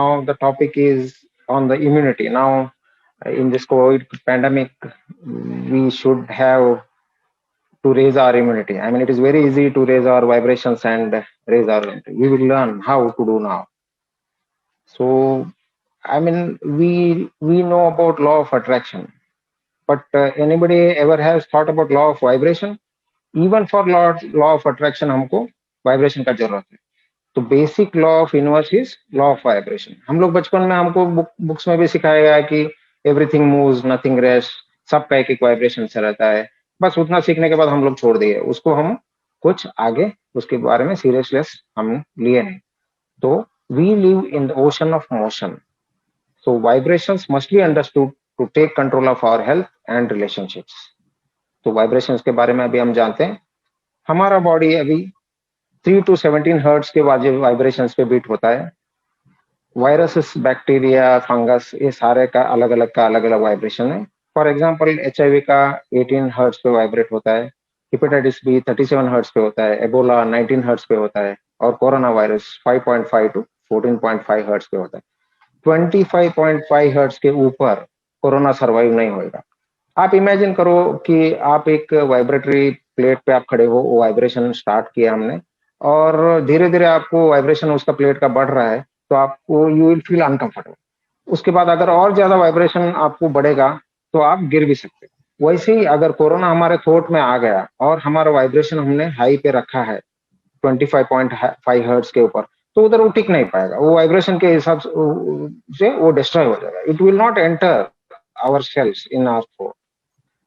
Now the topic is on the immunity. Now, in this COVID pandemic, we should have to raise our immunity. I mean, it is very easy to raise our vibrations and raise our immunity. We will learn how to do now. So, I mean, we know about law of attraction, but anybody ever has thought about law of vibration? Even for law of attraction, हमको vibration का जरूरत है. तो basic law of universe is law of vibration. हम लोग बचपन में हमको बुक्स में भी सिखाया गया कि एवरीथिंग मूव्स नथिंग रेस्ट, सब का एक वाइब्रेशन से रहता है. बस उतना सीखने के बाद हम लोग छोड़ दिए उसको. हम कुछ आगे उसके बारे में सीरियसनेस हम लिए नहीं. तो we live in the ocean of motion. So vibrations must be understood to take control of our health and relationships. तो वाइब्रेशंस के बारे में अभी हम जानते हैं. हमारा बॉडी अभी 3 to 17 हर्ट्ज के वाइब्रेशंस पे बीट होता है. वायरसेस, बैक्टीरिया, फंगस, ये सारे का अलग अलग वाइब्रेशन है. फॉर एग्जांपल HIV का 18 हर्ट्ज पे वाइब्रेट होता है. हेपेटाइटिस बी 37 हर्ट्ज पे होता है. एबोला 19 हर्ट्ज पे होता है. और कोरोना वायरस 5.5 to 14.5 हर्ट्ज पे होता है. 25.5 हर्ट्ज के ऊपर कोरोना सर्वाइव नहीं होगा. आप इमेजिन करो कि आप एक वाइब्रेटरी प्लेट पे आप खड़े हो, वो वाइब्रेशन स्टार्ट किया हमने, और धीरे धीरे आपको वाइब्रेशन उसका प्लेट का बढ़ रहा है, तो आपको यू विल फील अनकंफर्टेबल. उसके बाद अगर और ज्यादा वाइब्रेशन आपको बढ़ेगा तो आप गिर भी सकते हो. वैसे ही अगर कोरोना हमारे थ्रोट में आ गया और हमारा वाइब्रेशन हमने हाई पे रखा है 25.5 हर्ट्ज के ऊपर, तो उधर वो टिक नहीं पाएगा. वो वाइब्रेशन के हिसाब से वो डिस्ट्रॉय हो जाएगा. It will not enter our cells in our throat.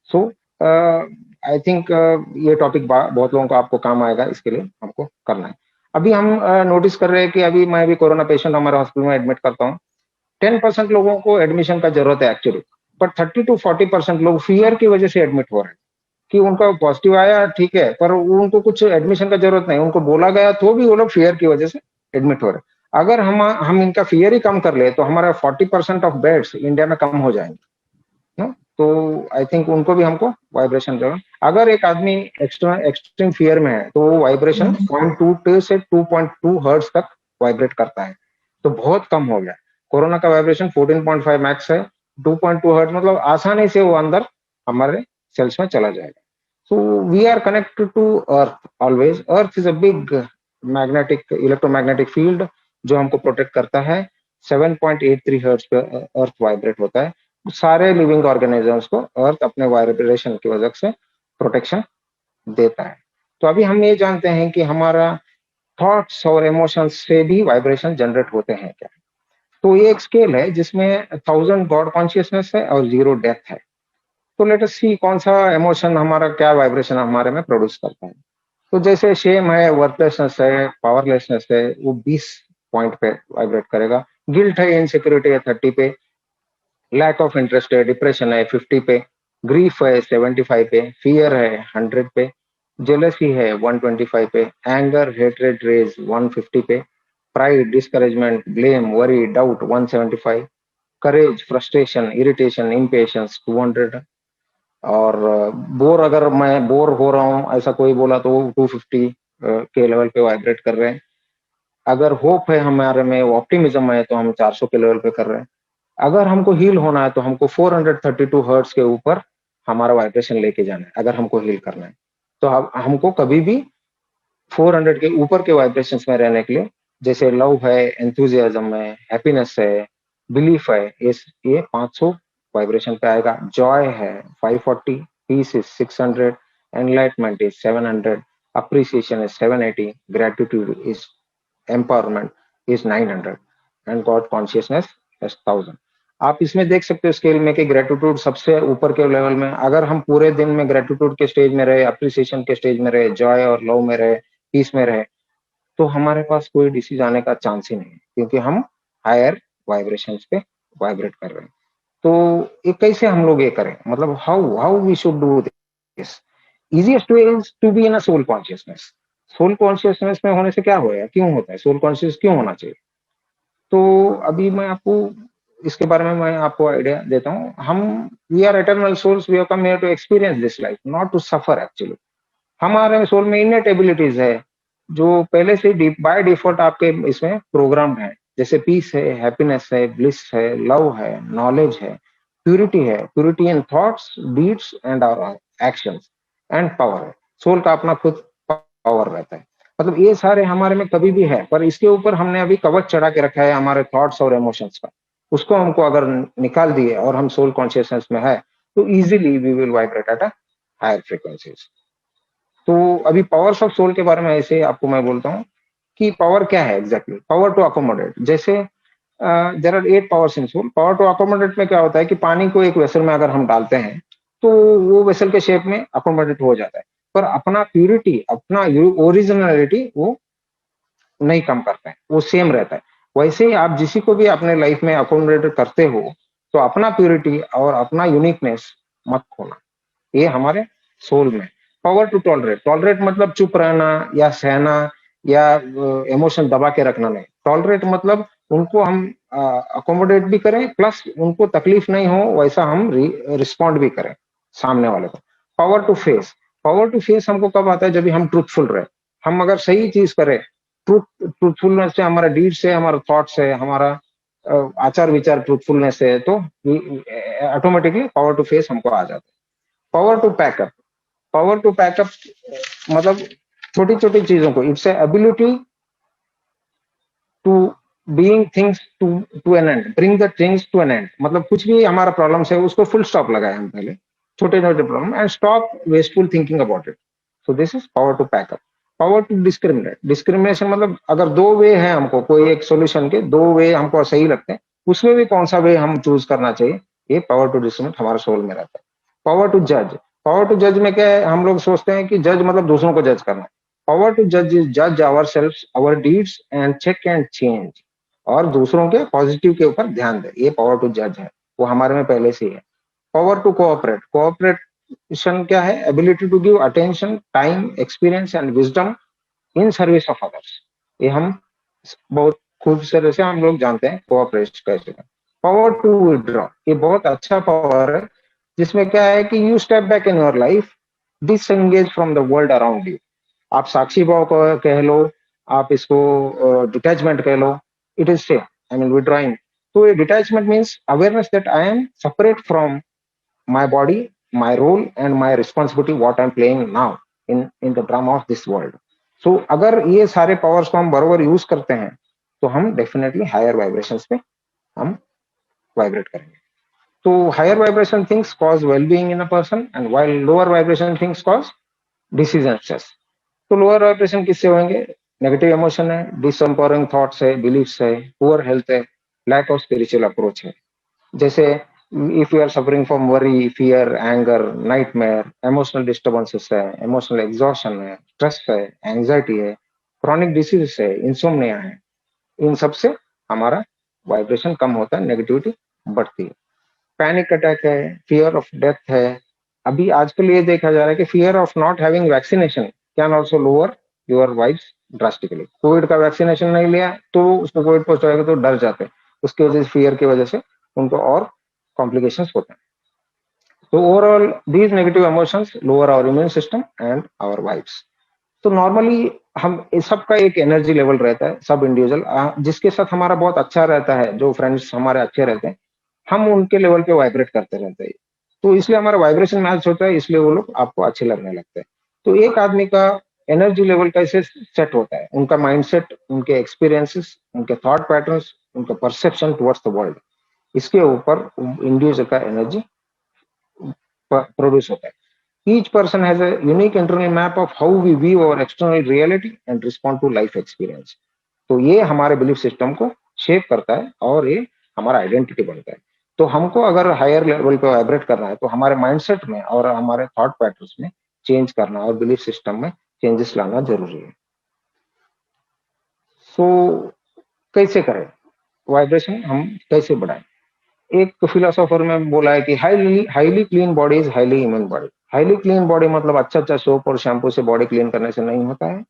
So I think ये टॉपिक बहुत लोगों को आपको काम आएगा. इसके लिए हमको करना है. अभी हम नोटिस कर रहे हैं कि अभी मैं भी कोरोना पेशेंट हमारे हॉस्पिटल में एडमिट करता हूँ. 10% लोगों को एडमिशन का जरूरत है एक्चुअली, बट 30 to 40% लोग फियर की वजह से एडमिट हो रहे हैं कि उनका पॉजिटिव आया, ठीक है, पर उनको कुछ एडमिशन का जरूरत नहीं. उनको बोला गया तो भी वो लोग फियर की वजह से एडमिट हो रहे हैं. अगर हम इनका फियर ही कम कर ले तो हमारा 40% ऑफ बेड्स इंडिया में कम हो जाएंगे ना. तो आई थिंक उनको भी हमको वाइब्रेशन देगा. अगर एक आदमी एक्सट्रीम फियर में है तो वो वाइब्रेशन 0.2 से 2.2 हर्ट्ज तक वाइब्रेट करता है. तो बहुत कम हो गया. कोरोना का वाइब्रेशन 14.5 मैक्स है. 2.2 हर्ट्ज मतलब आसानी से वो अंदर हमारे सेल्स में चला जाएगा. So we are connected to earth always. Earth is a big magnetic electromagnetic field जो हमको प्रोटेक्ट करता है. 7.83 हर्ट्ज पे अर्थ वाइब्रेट होता है. सारे लिविंग ऑर्गेनिजम्स को अर्थ अपने वाइब्रेशन की वजह से प्रोटेक्शन देता है. तो अभी हम ये जानते हैं कि हमारा थॉट्स और इमोशंस से भी वाइब्रेशन जनरेट होते हैं क्या. तो ये एक स्केल है जिसमें 1000 गॉड कॉन्शियसनेस है और 0 डेथ है. तो लेट अस सी कौन सा इमोशन हमारा क्या वाइब्रेशन हमारे में प्रोड्यूस करता है. तो जैसे शेम है, वर्थलेसनेस है, पावरलेसनेस है, वो 20 पॉइंट पे वाइब्रेट करेगा. गिल्ट है, इनसिक्योरिटी है 30 पे. लैक ऑफ इंटरेस्ट है, डिप्रेशन है 50 पे. ग्रीफ है 75 पे. फियर है 100 पे. जेलसी है 125 पे. एंगर, हेट्रेड, रेज 150 पे. Pride, discouragement, blame, worry, doubt 175. करेज, फ्रस्ट्रेशन, इरिटेशन, इम्पेशंस 200. और बोर, अगर मैं बोर हो रहा हूँ ऐसा कोई बोला तो 250 के लेवल पे वाइब्रेट कर रहे हैं. अगर होप है हमारे में, ऑप्टिमिज्म है, तो हम 400 के लेवल पे कर रहे हैं. अगर हमको हील होना है तो हमको 432 हर्ट्ज के ऊपर हमारा वाइब्रेशन लेके जाना है. अगर हमको हील करना है तो हमको कभी भी 400 के ऊपर के वाइब्रेशन में रहने के लिए, जैसे लव है, एंथुजियाज्म है, हैप्पीनेस है, बिलीफ है, ये 500 वाइब्रेशन पे आएगा. जॉय है 540. Peace is 600. Enlightenment is 700. Appreciation is 780. Gratitude is empowerment is 900. And God consciousness is 1000. आप इसमें देख सकते हो स्केल में कि ग्रेटिट्यूड सबसे ऊपर के लेवल में. अगर हम पूरे दिन में ग्रेटिट्यूड के स्टेज में रहे, अप्रिसिएशन के स्टेज में रहे, जॉय और लव में रहे, पीस में रहे, तो हमारे पास कोई डिसीज आने का चांस ही नहीं है, क्योंकि हम हायर वाइब्रेशंस पे वाइब्रेट कर रहे हैं. तो ये कैसे हम लोग ये करें, मतलब how how we should do this. Easiest way is to be in a soul consciousness. Soul consciousness में होने से क्या होगा, क्यों होता है, सोल कॉन्शियस क्यों होना चाहिए. तो अभी मैं आपको इसके बारे में मैं आपको आइडिया देता हूँ. हम we are eternal souls, we have come here to experience this life, not to suffer actually. हमारे सोल में इनेट एबिलिटीज है जो पहले से बाय डिफॉल्ट आपके इसमें प्रोग्राम है. जैसे पीस है, हैप्पीनेस है, ब्लिस है, लव है, नॉलेज है, purity in thoughts, deeds and our actions, and power है। सोल का अपना खुद पावर रहता है। मतलब ये सारे हमारे में कभी भी है, पर इसके ऊपर हमने अभी कवच चढ़ा के रखा है हमारे थॉट्स और इमोशंस का। उसको हमको अगर निकाल दिए और हम सोल कॉन्शियसनेस में है, तो easily we will vibrate at a higher frequencies. तो अभी पावर्स ऑफ सोल के बारे में ऐसे आपको मैं बोलता हूँ कि पावर क्या है एग्जैक्टली। पावर टू अकोमोडेट, जैसे there are 8 powers in soul. Power to accommodate में क्या होता है कि पानी को एक वेसल में अगर हम डालते हैं, तो वो वेसल के शेप में अकोमोडेट हो जाता है, पर अपना प्यूरिटी, अपना ओरिजिनलिटी वो नहीं कम करता है, वो सेम रहता है। वैसे ही आप जिसी को भी अपने लाइफ में अकोमोडेट करते हो, तो अपना प्यूरिटी और अपना यूनिकनेस मत खोना। ये हमारे सोल में। पावर टू टॉलरेट, टॉलरेट मतलब चुप रहना या सहना या इमोशन दबा के रखना नहीं। टॉलरेट मतलब उनको हम अकोमोडेट भी करें, प्लस उनको तकलीफ नहीं हो वैसा हम रिस्पॉन्ड भी करें सामने वाले को। Power to face, power to face हमको कब आता है, जब भी हम ट्रूथफुल रहे। हम अगर सही चीज करें, ट्रूथफुलनेस से, हमारा डीड से, हमारा थॉट से, हमारा आचार विचार ट्रूथफुलनेस से, तो ऑटोमेटिकली पावर टू फेस हमको आ जाता है। Power to pack up, power to pack up मतलब छोटी छोटी चीजों को, it's ability to being things to an end, bring the things to an end. मतलब कुछ भी हमारा प्रॉब्लम है, उसको फुल स्टॉप लगाए हम पहले, छोटे छोटे problem, and stop wasteful thinking about it. So this is power to pack up. Power to discriminate, discrimination मतलब अगर दो वे है, हमको कोई एक सोल्यूशन के दो वे हमको सही लगते हैं, उसमें भी कौन सा वे हम चूज करना चाहिए, ये पावर टू डिस्क्रिमिनेट हमारे सोल में रहता है। पावर टू जज, पावर टू जज में क्या है, हम लोग सोचते हैं कि जज मतलब दूसरों को जज करना। पावर टू जज इज जज our self, our deeds and check and change, और दूसरों के पॉजिटिव के ऊपर ध्यान दे, ये पावर टू जज है, वो हमारे में पहले से ही है। पावर टू कोऑपरेट, कोऑपरेशन क्या है, ability to give attention, time, experience and wisdom in service of others. ये हम बहुत खूबसूरत से हम लोग जानते हैं कोऑपरेट कैसे। पावर टू विड्रॉ, ये बहुत अच्छा पावर है, जिसमें क्या है कि you step back in your life, disengage from the world around you. आप साक्षी भाव को कह लो, आप इसको डिटैचमेंट कह लो, it is same, I mean withdrawing. तो ये detachment means awareness that I am separate from my body, my role and my responsibility what I'm playing now in the drama of this world. So अगर ये सारे powers को हम बरोबर use करते हैं, तो हम डेफिनेटली हायर वाइब्रेशंस पे हम वाइब्रेट करेंगे। तो higher vibration things cause wellbeing in a person, and while lower vibration things cause disease and stress. तो लोअर वाइब्रेशन किससे होंगे, नेगेटिव इमोशन है, डिसएम्पावरिंग थॉट्स है, बिलीफ्स है, पुअर हेल्थ है, लैक ऑफ स्पिरिचुअल अप्रोच है। जैसे if you are suffering from worry, fear, anger, nightmare, emotional disturbances है, emotional exhaustion है, stress है, anxiety है, chronic disease है, insomnia है, इन सब से हमारा वाइब्रेशन कम होता है, नेगेटिविटी बढ़ती है। पैनिक अटैक है, फियर ऑफ डेथ है। अभी आजकल ये देखा जा रहा है कि fear of not having vaccination can also lower your vibes drastically. Covid का वैक्सीनेशन नहीं लिया तो उसको कोविड पहुंच जाएगा, तो डर जाते हैं, उसकी वजह से, फियर की वजह से उनको और कॉम्प्लिकेशंस होते हैं। तो overall these negative emotions lower our immune system and our vibes. तो नॉर्मली हम इस सब का एक एनर्जी लेवल रहता है, सब इंडिविजुअल जिसके साथ हमारा बहुत अच्छा रहता है, जो फ्रेंड्स हमारे अच्छे रहते हैं, हम उनके लेवल पे वाइब्रेट करते रहते हैं। तो इसलिए हमारा वाइब्रेशन मैच होता है, इसलिए वो लोग आपको अच्छे लगने लगते हैं। तो एक आदमी का एनर्जी लेवल कैसे सेट होता है, उनका माइंडसेट, उनके एक्सपीरियंसेस, उनके थॉट पैटर्न्स, उनका परसेप्शन टुवर्ड्स द वर्ल्ड, इसके ऊपर इंडिविजुअल का एनर्जी प्रोड्यूस होता है। Each person has a unique internal map of how we view our external reality and respond to life experience. तो ये हमारे बिलीफ सिस्टम को शेप करता है और ये हमारा आइडेंटिटी बनता है। तो हमको अगर हायर लेवल पे वाइब्रेट करना है, तो हमारे माइंडसेट में और हमारे थॉट पैटर्न्स में चेंज करना और बिलीफ सिस्टम में चेंजेस लाना जरूरी है। सो कैसे करें वाइब्रेशन, हम कैसे बढ़ाएं? एक फिलोसोफर में बोला है कि highly clean body is highly human body. Highly clean body मतलब अच्छा सोप और शैम्पू से बॉडी क्लीन करने से नहीं होता है।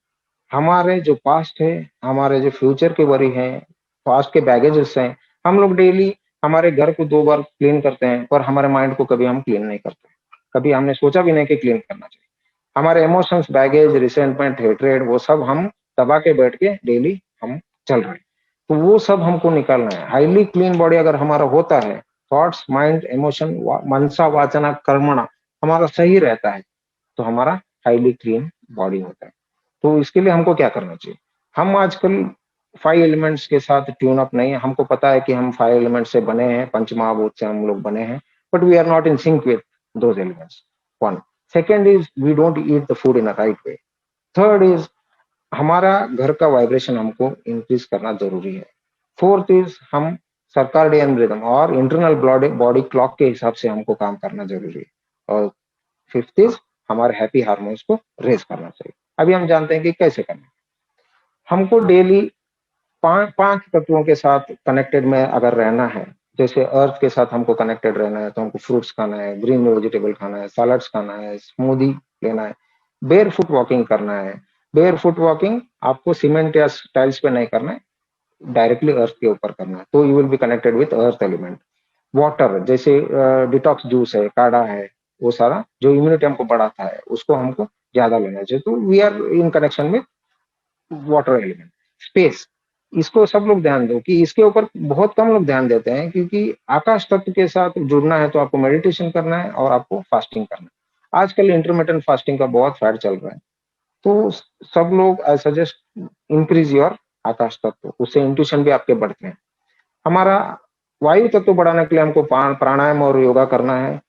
हमारे जो पास्ट है, हमारे जो फ्यूचर के वरी हैं, पास्ट के बैगेजेस हैं, हम लोग डेली हमारे घर को 2 बार क्लीन करते हैं, पर हमारे माइंड को कभी हम क्लीन नहीं करते। कभी हमने सोचा भी नहीं कि क्लीन करना चाहिए। हमारे इमोशंस, बैगेज, रिसेंटमेंट, हेट्रेड, वो सब हम दबा के बैठ के डेली हम चल रहे हैं। तो वो सब हमको निकालना है। हाईली क्लीन बॉडी अगर हमारा होता है, थॉट्स, माइंड, इमोशन, मनसा वाचना कर्मणा हमारा सही रहता है, तो हमारा हाईली क्लीन बॉडी होता है। तो इसके लिए हमको क्या करना चाहिए? हम आजकल 5 एलिमेंट्स के साथ ट्यून अप नहीं है। हमको पता है कि हम 5 एलिमेंट्स से बने हैं, पंचमहाभूत से हम लोग बने हैं, but we are not in sync with those elements. One. Second is we don't eat the food in a right way. Third is हमारा घर का वाइब्रेशन हमको इंक्रीज करना जरूरी है। फोर्थ इज हम सर्काडियन रिदम और इंटरनल बॉडी क्लॉक के हिसाब से हमको काम करना जरूरी है। और फिफ्थ इज हमारे हैप्पी हार्मोन्स को रेज करना चाहिए। अभी हम जानते हैं कि कैसे करना है। हमको डेली पांच तत्वों के साथ कनेक्टेड में अगर रहना है, जैसे अर्थ के साथ हमको कनेक्टेड रहना है, तो हमको फ्रूट्स खाना है, ग्रीन वेजिटेबल खाना है, सलाड्स खाना है, स्मूदी लेना है, बेयर फुट वॉकिंग करना है। बेयर फुट वॉकिंग आपको सीमेंट या टाइल्स पे नहीं करना है, डायरेक्टली अर्थ के ऊपर करना है, तो you will be connected with earth element. Water जैसे डिटॉक्स जूस है, काढ़ा है, वो सारा जो इम्यूनिटी हमको बढ़ाता है उसको हमको ज्यादा लेना चाहिए। तो we are in connection with water element. Space, इसको सब लोग ध्यान दो कि इसके ऊपर बहुत कम लोग ध्यान देते हैं, क्योंकि आकाश तत्व के साथ जुड़ना है तो आपको मेडिटेशन करना है और आपको फास्टिंग करना है। आजकल इंटरमिटेंट फास्टिंग का बहुत फैड चल रहा है, तो सब लोग आई सजेस्ट इंक्रीज योर आकाश तत्व, उससे इंट्यूशन भी आपके बढ़ते हैं। हमारा वायु तत्व बढ़ाने के लिए हमको प्राणायाम और योगा करना है,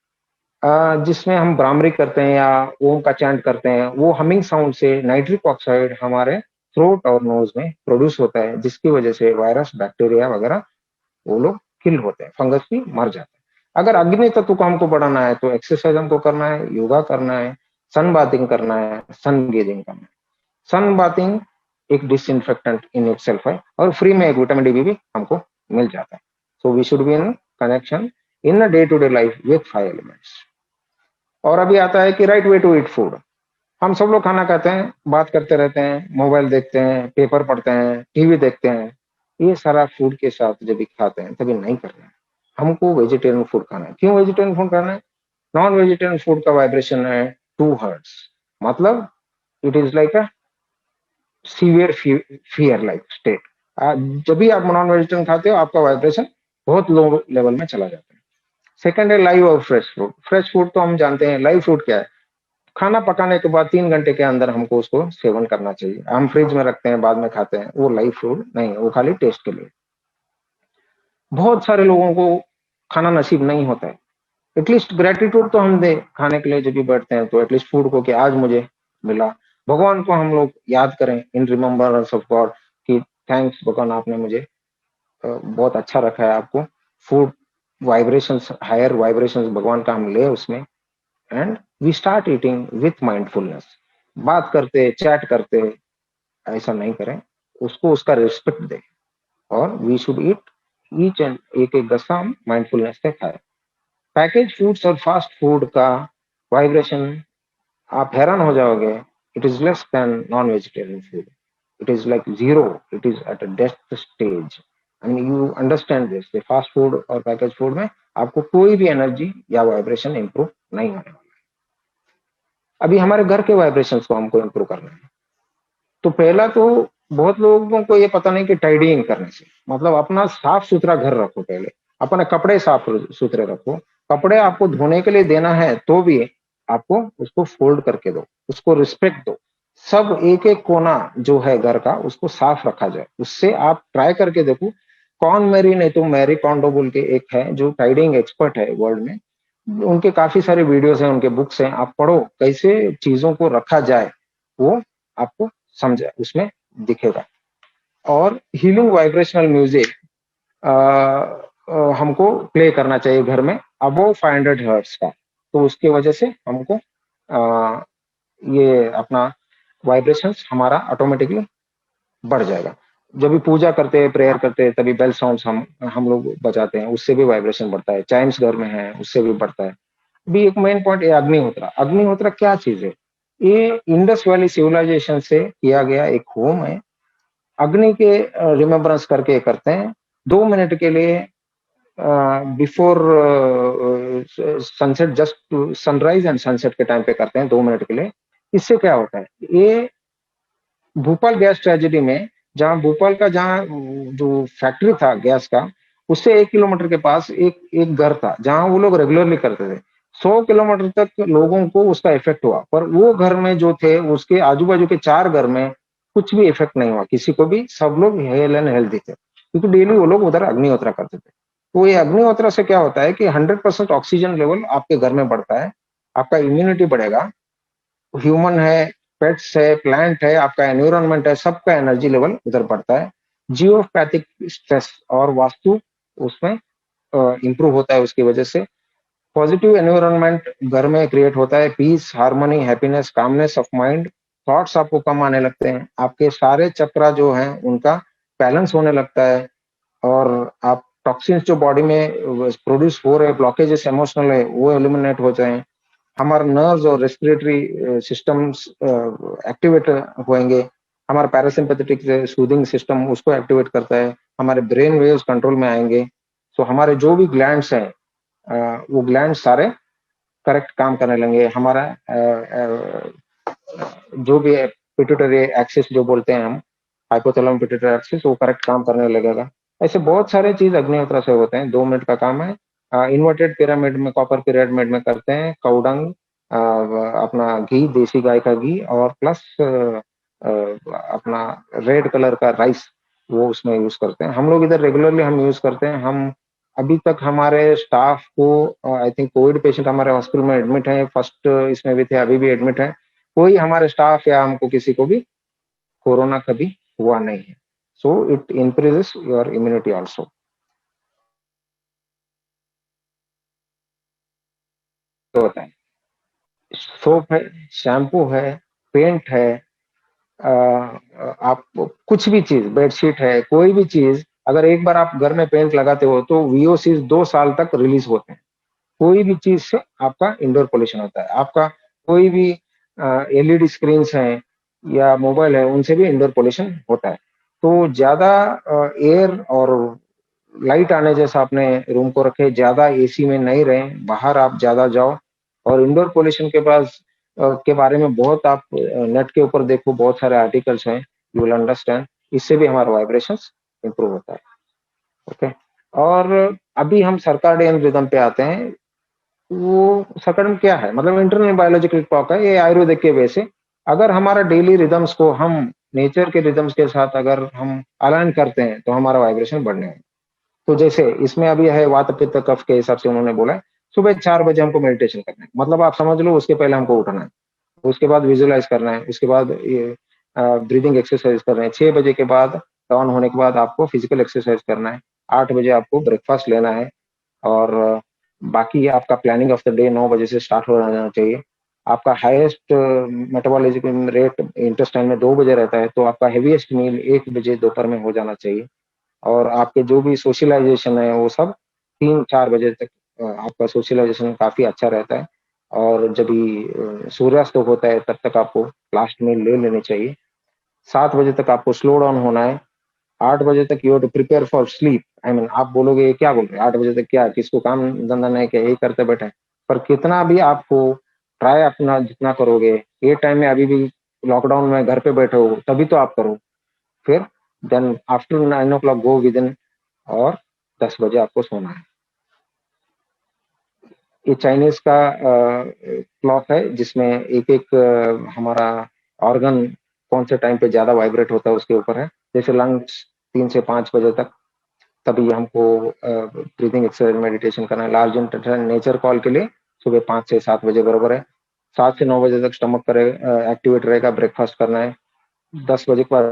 जिसमें हम भ्रामरी करते हैं या ओम का चैंट करते हैं। वो हमिंग साउंड से नाइट्रिक ऑक्साइड हमारे थ्रोट और नोज में प्रोड्यूस होता है, जिसकी वजह से वायरस, बैक्टीरिया वगैरह वो लोग किल होते हैं, फंगस भी मर जाते हैं। अगर अग्नि तत्व को हमको बढ़ाना है तो एक्सरसाइज हमको करना है, योगा करना है, सन बाथिंग करना है, सन गेजिंग करना है। सन बाथिंग एक डिसइंफेक्टेंट इन इटसेल्फ है और फ्री में एक विटामिन डी भी हमको मिल जाता है। So we should be in connection in a day to day life with 5 elements. और अभी आता है कि right way to eat food. हम सब लोग खाना खाते हैं, बात करते रहते हैं, मोबाइल देखते हैं, पेपर पढ़ते हैं, टीवी देखते हैं, ये सारा फूड के साथ जब भी खाते हैं तभी नहीं करना है। हमको वेजिटेरियन फूड खाना है। क्यों वेजिटेरियन फूड खाना है? नॉन वेजिटेरियन फूड का वाइब्रेशन है 2 हर्ट्ज, मतलब it is like a severe fear like state. जब भी आप नॉन वेजिटेरियन खाते हो आपका वाइब्रेशन बहुत लो लेवल में चला जाता है। सेकंड है लाइव और फ्रेश फूड। फ्रेश फूड तो हम जानते हैं, लाइव फूड क्या है? खाना पकाने के बाद 3 घंटे के अंदर हमको उसको सेवन करना चाहिए। हम फ्रिज में रखते हैं, बाद में खाते हैं, वो लाइव फूड नहीं है, वो खाली टेस्ट के लिए। बहुत सारे लोगों को खाना नसीब नहीं होता है। एटलीस्ट ग्रेटिट्यूड तो हम दे खाने के लिए, जब भी बैठते हैं तो एटलीस्ट फूड को कि आज मुझे मिला। भगवान को हम लोग याद करें इन रिमेम्बरेंस ऑफ गॉड कि थैंक्स भगवान, आपने मुझे बहुत अच्छा रखा है। आपको फूड वाइब्रेशंस, हायर वाइब्रेशंस भगवान का हम ले उसमें, and we start eating with mindfulness. बात करते, चैट करते ऐसा नहीं करें, उसको उसका रिस्पेक्ट दें। और we should eat each and एक एक गस्सा हम माइंडफुलनेस से खाए। पैकेज फूड्स और फास्ट फूड का वाइब्रेशन आप हैरान हो जाओगे, it is less than non vegetarian food. It is like zero, it is at a death stage. I mean you understand this, fast food और पैकेज फूड में आपको कोई भी एनर्जी या वाइब्रेशन इंप्रूव नहीं होने वाला। अभी हमारे घर के वाइब्रेशंस को हमको इंप्रूव करना है। तो पहला तो बहुत लोगों को ये पता नहीं कि टाइडिंग करने से मतलब अपना साफ सुथरा घर रखो। पहले अपने कपड़े साफ सुथरे रखो। कपड़े आपको धोने के लिए देना है तो भी आपको उसको फोल्ड करके दो, उसको रिस्पेक्ट दो। सब एक एक कोना जो है घर का उसको साफ रखा जाए। उससे आप ट्राई करके देखो, कौन मेरी नहीं तो मैरी कॉन्डो बोल के एक है जो टाइडिंग एक्सपर्ट है वर्ल्ड में। उनके काफी सारे वीडियोस हैं, उनके बुक्स हैं, आप पढ़ो कैसे चीजों को रखा जाए, वो आपको समझे उसमें दिखेगा। और हीलिंग वाइब्रेशनल म्यूजिक हमको प्ले करना चाहिए घर में अबव 500 हर्ट्ज का। तो उसकी वजह से हमको ये अपना वाइब्रेशंस हमारा ऑटोमेटिकली बढ़ जाएगा। जब भी पूजा करते हैं, प्रेयर करते हैं, तभी बेल साउंड्स हम लोग बजाते हैं, उससे भी वाइब्रेशन बढ़ता है। चाइम्स घर में है, उससे भी बढ़ता है। भी एक मेन पॉइंट, ये अग्निहोत्रा। अग्निहोत्रा क्या चीज है? ये इंडस वैली सिविलाइजेशन से किया गया एक होम है। अग्नि के रिमेम्बरेंस करके करते हैं 2 मिनट के लिए, before sunset, just sunrise and sunset के टाइम पे करते हैं 2 मिनट के लिए। इससे क्या होता है? ये भोपाल गैस ट्रेजेडी में जहाँ भोपाल का जहाँ जो फैक्ट्री था गैस का, उससे 1 किलोमीटर के पास एक एक घर था जहाँ वो लोग रेगुलरली करते थे। 100 किलोमीटर तक लोगों को उसका इफेक्ट हुआ, पर वो घर में जो थे उसके आजू बाजू के 4 घर में कुछ भी इफेक्ट नहीं हुआ किसी को भी, सब लोग हेल एंड हेल्थी थे, क्योंकि डेली वो लोग उधर अग्निहोत्रा करते थे। तो ये अग्निहोत्रा से क्या होता है कि 100% ऑक्सीजन लेवल आपके घर में बढ़ता है, आपका इम्यूनिटी बढ़ेगा, ह्यूमन है, पेट्स है, प्लांट है, आपका एनवायरनमेंट है, सबका एनर्जी लेवल उधर बढ़ता है। जियोपैथिक स्ट्रेस और वास्तु उसमें इंप्रूव होता है उसकी वजह से। पॉजिटिव एनवायरनमेंट घर में क्रिएट होता है, peace, harmony, happiness, calmness of mind, thoughts आपको कम आने लगते हैं, आपके सारे चक्रा जो हैं उनका बैलेंस होने लगता है, और आप टॉक्सिन्स जो बॉडी में प्रोड्यूस हो रहे, ब्लॉकेजेस इमोशनल है, वो एलिमिनेट हो जाएं, हमारे नर्व्स और रेस्पिरेटरी सिस्टम्स एक्टिवेट होंगे, हमारा पैरासिम्पैथेटिक सूदिंग सिस्टम उसको एक्टिवेट करता है, हमारे ब्रेन वेव्स कंट्रोल में आएंगे। तो हमारे जो भी ग्लैंड्स हैं वो ग्लैंड सारे करेक्ट काम करने लगेंगे, हमारा जो भी पिट्यूटरी एक्सिस जो बोलते हैं हम, हाइपोथैलेमस पिट्यूटरी एक्सिस, वो करेक्ट काम करने लगेगा। ऐसे बहुत सारे चीज अग्निहोत्र से होते हैं। 2 मिनट का काम है। इन्वर्टेड पिरामिड में, कॉपर पिरामिड में करते हैं, काउडंग, अपना घी, देसी गाय का घी, और प्लस अपना रेड कलर का राइस, वो उसमें यूज करते हैं। हम लोग इधर रेगुलरली हम यूज करते हैं। हम अभी तक हमारे स्टाफ को, आई थिंक कोविड पेशेंट हमारे हॉस्पिटल में एडमिट है, फर्स्ट इसमें भी थे, अभी भी एडमिट है, कोई हमारे स्टाफ या हमको किसी को भी कोरोना कभी हुआ नहीं है। So it increases your immunity also. तो बताएं, सोप है, शैम्पू है, पेंट है, आप कुछ भी चीज, बेडशीट है, कोई भी चीज, अगर एक बार आप घर में पेंट लगाते हो तो वीओसी 2 साल तक रिलीज होते हैं। कोई भी चीज से आपका इंडोर पोल्यूशन होता है, आपका कोई भी एलईडी स्क्रीन है या मोबाइल है, उनसे भी इंडोर पोल्यूशन होता है। तो ज्यादा एयर और लाइट आने जैसा अपने रूम को रखे, ज्यादा एसी में नहीं रहे, बाहर आप ज्यादा जाओ। और इंडोर पोल्यूशन के पास के बारे में बहुत आप नेट के ऊपर देखो, बहुत सारे आर्टिकल्स हैं, यू विल अंडरस्टैंड। इससे भी हमारा वाइब्रेशंस इंप्रूव होता है। ओके। और अभी हम सर्काडियन रिदम पे आते हैं। वो सकड़न क्या है, मतलब इंटरनल बायोलॉजिकल क्लॉक है, ये आयुर्वेदिक के वे से। अगर हमारा डेली रिदम्स को हम नेचर के रिदम्स के साथ अगर हम अलाइन करते हैं तो हमारा वाइब्रेशन बढ़ने है। तो जैसे इसमें अभी है वात पित्त कफ के हिसाब से उन्होंने बोला है, सुबह 4 बजे हमको मेडिटेशन करना है, मतलब आप समझ लो उसके पहले हमको उठना है, उसके बाद विजुअलाइज करना है, उसके बाद ये ब्रीदिंग एक्सरसाइज करना है, 6 बजे के बाद ऑन होने के बाद आपको फिजिकल एक्सरसाइज करना है, 8 बजे आपको ब्रेकफास्ट लेना है, और बाकी आपका प्लानिंग ऑफ द डे 9 बजे से स्टार्ट हो जाना चाहिए। आपका हाईएस्ट मेटाबॉलिज्म रेट इंटेस्टाइन में 2 बजे रहता है, तो आपका हेवीएस्ट मील 1 बजे दोपहर में हो जाना चाहिए। और आपके जो भी सोशलाइजेशन है वो सब 3-4 बजे तक आपका सोशलाइजेशन काफी अच्छा रहता है। और जब भी सूर्यास्त होता है तब तक आपको लास्ट मील ले लेनी चाहिए। 7 बजे तक आपको स्लो डाउन होना है। 8 बजे तक you to prepare for sleep. I mean आप बोलोगे क्या बोल रहे हैं, 8 बजे तक क्या, किसको काम धंधा नहीं, क्या यही करते बैठे, पर कितना भी आपको ट्राई अपना जितना करोगे, ये टाइम में अभी भी लॉकडाउन में घर पे बैठे हो तभी तो आप करो। फिर then after 9 o'clock go within, और 10 बजे आपको सोना है। ये चाइनीज का क्लॉक है जिसमें एक एक हमारा ऑर्गन कौन से टाइम पे ज्यादा वाइब्रेट होता है उसके ऊपर है। जैसे लंग्स 3 से 5 बजे तक, तभी हमको ब्रीदिंग एक्सरसाइज मेडिटेशन करना है। लार्ज नेचर कॉल के लिए सुबह 5 से 7 बजे बरोबर है। 7 से 9 बजे तक स्टमक करे एक्टिवेट रहेगा, ब्रेकफास्ट करना है। 10 बजे के बाद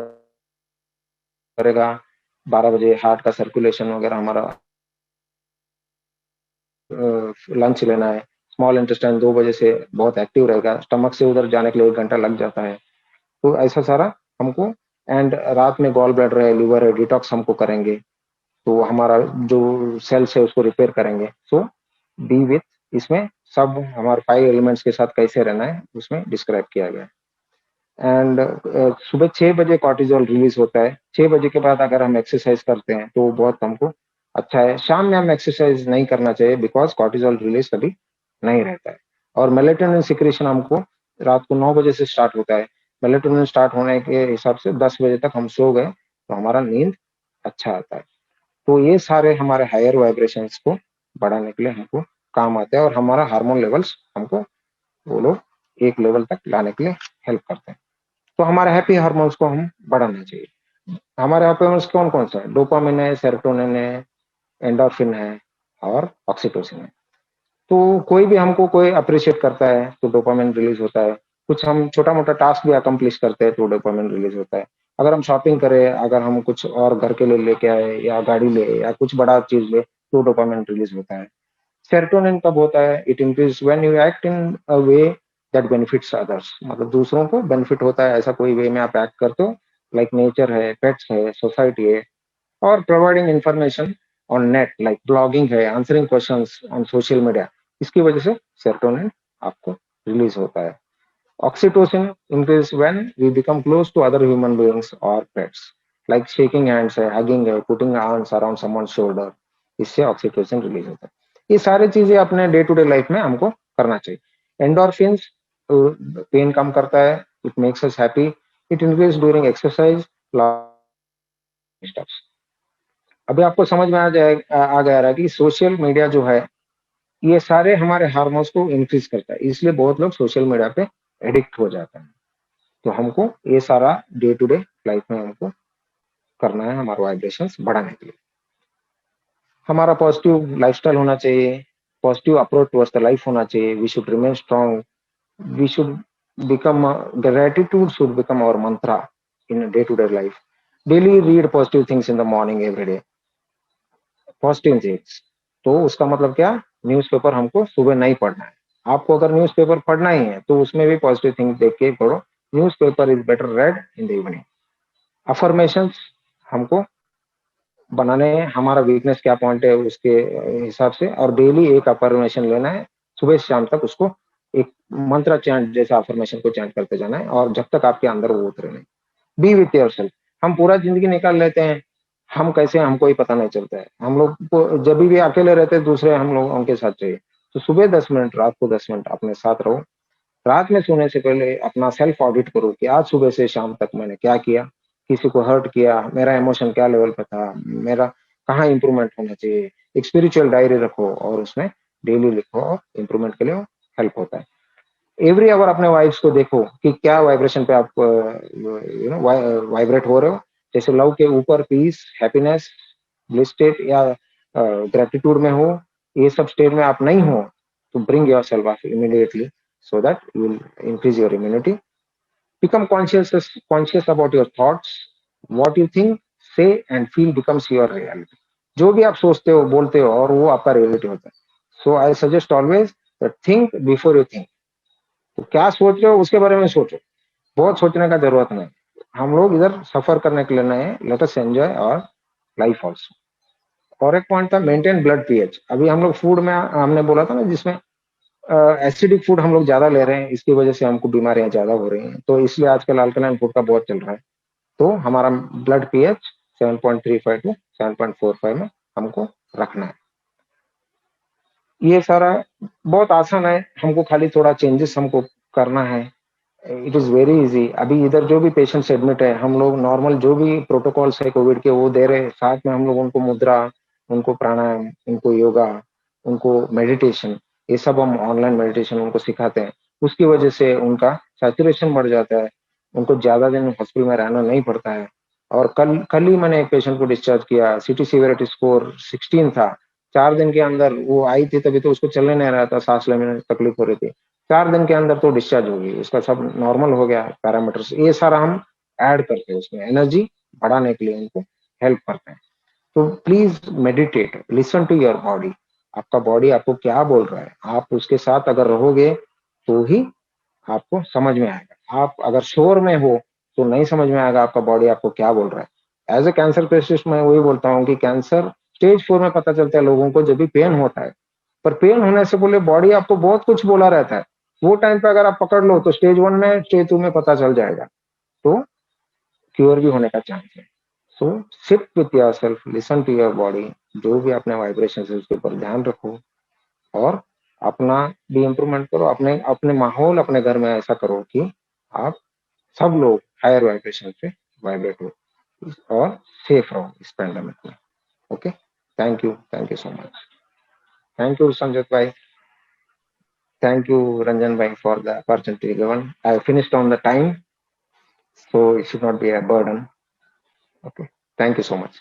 करेगा, 12 बजे हार्ट का सर्कुलेशन वगैरह हमारा लंच लेना है। स्मॉल इंटेस्टाइन 2 बजे से बहुत एक्टिव रहेगा, स्टमक से उधर जाने के लिए 1 घंटा लग जाता है। तो ऐसा सारा हमको, एंड रात में गॉल ब्लैडर है, लिवर है, डिटॉक्स हमको करेंगे, तो हमारा जो सेल्स है उसको रिपेयर करेंगे। सो बी विथ, इसमें सब हमारे 5 एलिमेंट्स के साथ कैसे रहना है उसमें डिस्क्राइब किया गया है। एंड सुबह 6 बजे कॉर्टिजोल रिलीज होता है। 6 बजे के बाद अगर हम एक्सरसाइज करते हैं तो बहुत हमको अच्छा है। शाम में हम एक्सरसाइज नहीं करना चाहिए बिकॉज कॉर्टिजोल रिलीज कभी नहीं रहता है। और मेलेटोनिन सिक्रेशन हमको रात को 9 बजे से स्टार्ट होता है। मेलेटोनिन स्टार्ट होने के हिसाब से 10 बजे तक हम सो गए, तो हमारा नींद अच्छा आता है। तो ये सारे हमारे हायर वाइब्रेशंस को बढ़ाने के लिए हमको काम आते हैं और हमारा हार्मोन लेवल्स हमको वो लोग एक लेवल तक लाने के लिए हेल्प करते हैं। तो हमारे हैप्पी हार्मोन्स को हम बढ़ाना चाहिए। हमारे हैप्पी हार्मोन्स कौन-कौन से हैं? डोपामाइन है, सेरोटोनिन है, एंडोर्फिन है और ऑक्सीटोसिन है। तो कोई भी हमको कोई अप्रिशिएट करता है तो डोपामाइन रिलीज होता है। कुछ हम छोटा-मोटा टास्क भी अकम्प्लिश करते हैं तो डोपामाइन रिलीज होता है। अगर हम शॉपिंग करें, अगर हम कुछ और घर के लिए लेके आए या गाड़ी ले या कुछ बड़ा चीज़ ले तो डोपामाइन रिलीज होता है। सेरोटोनिन कब होता है? It increase when you act in a way that benefits others, मतलब दूसरों को बेनिफिट होता है ऐसा कोई वे में आप एक्ट करते हो, लाइक नेचर है, पेट्स है, सोसाइटी है, और providing information on net like blogging है, answering questions on social media. इसकी वजह से सेरोटोनिन आपको रिलीज होता है। Oxytocin increase when we become close to other human beings और पेट्स, लाइक शेकिंग हैंड्स है, हगिंग है, putting arms around someone shoulder. इससे ऑक्सीटोसिन रिलीज होता है। ये सारी चीजें अपने डे टू डे लाइफ में हमको करना चाहिए। एंडोर्फिन्स पेन कम करता है, it makes us happy, it increase during exercise steps. अभी आपको समझ में आ गया रहा कि सोशल मीडिया जो है ये सारे हमारे हार्मोन्स को इंक्रीज करता है, इसलिए बहुत लोग सोशल मीडिया पे एडिक्ट हो जाते हैं। तो हमको ये सारा डे टू डे लाइफ में हमको करना है, हमारा वाइब्रेशंस बढ़ाने के लिए। हमारा पॉजिटिव लाइफस्टाइल होना चाहिए, positive approach towards the life होना चाहिए। We should remain strong, we should become gratitude should become our mantra in day to day life. Daily read positive things in the morning every day, positive things. तो उसका मतलब क्या? Newspaper हमको सुबह नहीं पढ़ना है। आपको अगर न्यूज़पेपर पढ़ना ही है तो उसमें भी पॉजिटिव थिंग्स देख के पढ़ो। Newspaper is better red in the evening. Affirmations हमको बनाने हैं, हमारा वीकनेस क्या पॉइंट है उसके हिसाब से, और डेली एक अफर्मेशन लेना है। सुबह से शाम तक उसको एक मंत्र चैंट जैसा अफर्मेशन को चैंट करते जाना है, और जब तक आपके अंदर वो उतरे नहीं। B with yourself. हम पूरा जिंदगी निकाल लेते हैं, हम कैसे हमको ही पता नहीं चलता है। हम लोग को जब भी अकेले रहते हैं दूसरे हम लोग उनके साथ चाहिए। तो सुबह 10 मिनट, रात को 10 मिनट अपने साथ रहो। रात में सोने से पहले अपना सेल्फ ऑडिट करो कि आज सुबह से शाम तक मैंने क्या किया, किसी को हर्ट किया, मेरा इमोशन क्या लेवल पे था, मेरा कहाँ इंप्रूवमेंट होना चाहिए। एक स्पिरिचुअल डायरी रखो और उसमें डेली लिखो, और इंप्रूवमेंट के लिए हेल्प होता है। एवरी आवर अपने वाइब्स को देखो कि क्या वाइब्रेशन पे आप वाइब्रेट हो रहे हो। जैसे लव के ऊपर पीस, हैप्पीनेस, ब्लिस स्टेट या ग्रेटिट्यूड में हो, ये सब स्टेट में आप नहीं हो तो bring your self up immediately so that you will increase your immunity. Become conscious about your thoughts. What you think, say and feel becomes your reality. जो भी आप सोचते हो, बोलते हो, और वो आपका रियलिटी होता है। So I suggest always think before you think. तो क्या सोच रहे हो उसके बारे में सोचो, बहुत सोचने का जरूरत नहीं। हम लोग इधर सफर करने के लिए नहीं है, लेट अस एंजॉय और लाइफ ऑल्सो। और एक पॉइंट था मेंटेन ब्लड पीएच। अभी हम लोग फूड में हमने बोला था ना, जिसमें एसिडिक फूड हम लोग ज्यादा ले रहे हैं, इसकी वजह से हमको बीमारियां ज्यादा हो रही हैं। तो इसलिए आजकल अल्कलाइन फूड का बहुत चल रहा है। तो हमारा ब्लड पीएच 7.35 टू 7.45 में हमको रखना है। ये सारा बहुत आसान है, हमको खाली थोड़ा चेंजेस हमको करना है। It is very easy. अभी इधर जो भी पेशेंट्स एडमिट है, हम लोग नॉर्मल जो भी प्रोटोकॉल्स है कोविड के वो दे रहे हैं। साथ में हम लोग उनको मुद्रा, उनको प्राणायाम, उनको योगा, उनको मेडिटेशन, ये सब हम ऑनलाइन मेडिटेशन उनको सिखाते हैं। उसकी वजह से उनका सैचुरेशन बढ़ जाता है, उनको ज्यादा दिन हॉस्पिटल में रहना नहीं पड़ता है। और कल कल ही मैंने एक पेशेंट को डिस्चार्ज किया, सिटी सीवियरिटी स्कोर 16 था। 4 दिन के अंदर वो आई थी, तभी तो उसको चलने नहीं रहा था, सांस लेने में तकलीफ हो रही थी। 4 दिन के अंदर तो डिस्चार्ज हो गई, उसका सब नॉर्मल हो गया पैरामीटर्स। ये सारा हम ऐड करते हैं उसमें, एनर्जी बढ़ाने के लिए उनको हेल्प करते हैं। तो please meditate, listen to your body. आपका बॉडी आपको क्या बोल रहा है, आप उसके साथ अगर रहोगे तो ही आपको समझ में आएगा। आप अगर शोर में हो तो नहीं समझ में आएगा आपका बॉडी आपको क्या बोल रहा है। एज ए कैंसर पेशेंट मैं वही बोलता हूँ कि कैंसर स्टेज 4 में पता चलता है लोगों को, जब भी पेन होता है। पर पेन होने से पहले बॉडी आपको बहुत कुछ बोला रहता है। वो टाइम पे अगर आप पकड़ लो तो स्टेज 1 में, स्टेज 2 में पता चल जाएगा, तो क्योर भी होने का चांस है। So sit with yourself, listen to your body. जो भी अपने वाइब्रेशन है उसके ऊपर ध्यान रखो, और अपना भी इम्प्रूवमेंट करो। अपने अपने माहौल, अपने घर में ऐसा करो कि आप सब लोग हायर वाइब्रेशन पे वाइब्रेट हो। और सेफ रहो इस पैंडेमिक में. Okay, thank you so much. Thank you Sanjay भाई. Thank you, Ranjan Bhai, for the opportunity given. I finished on the time, so it should not be a burden. Okay. Thank you so much.